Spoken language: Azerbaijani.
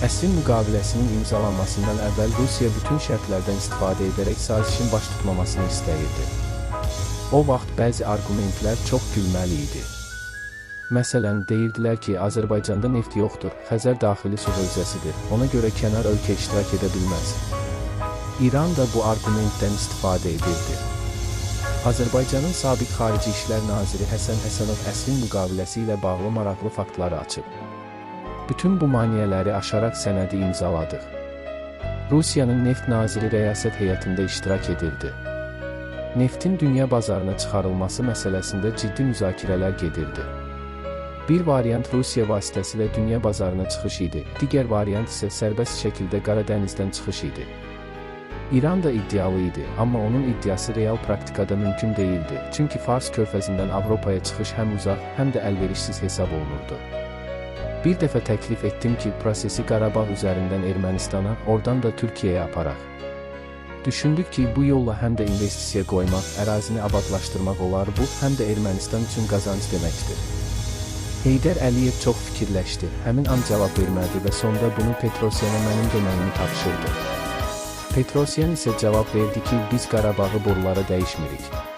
Əsrin müqaviləsinin imzalanmasından əvvəl Rusiya bütün şərtlərdən istifadə edərək sazişin baş tutmamasını istəyirdi. O vaxt bəzi arqumentlər çox gülməli idi. Məsələn, deyirdilər ki, Azərbaycanda neft yoxdur, Xəzər daxili su hövzəsidir, ona görə kənar ölkə iştirak edə bilməz. İran da bu arqumentdən istifadə edirdi. Azərbaycanın sabiq Xarici İşlər Naziri Həsən Həsənov əsrin müqaviləsi ilə bağlı maraqlı faktları açıb. Bütün bu maneələri aşaraq sənədi imzaladıq. Rusiyanın neft naziri rəyasət heyətində iştirak edirdi. Neftin dünya bazarına çıxarılması məsələsində ciddi müzakirələr gedirdi. Bir variant Rusiya vasitəsilə dünya bazarına çıxış idi, digər variant isə sərbəst şəkildə Qara dənizdən çıxış idi. İran da iddialı idi, amma onun iddiası real praktikada mümkün değildi, çünki Fars körfəzindən Avropaya çıxış həm uzaq, həm də əlverişsiz hesab olunurdu. Bir dəfə təklif etdim ki, prosesi Qarabağ üzərindən Ermənistana, oradan da Türkiyəyə aparaq. Düşündük ki, bu yolla həm də investisiya qoymaq, ərazini abadlaşdırmaq olar, bu, həm də Ermənistan üçün qazanc deməkdir. Heydər Əliyev çox fikirləşdi, həmin an cavab vermədi və sonda bunu Petrosyana mənim deməyimi tapşırdı. Petrosyan isə cavab verdi ki, biz Qarabağı borulara dəyişmirik.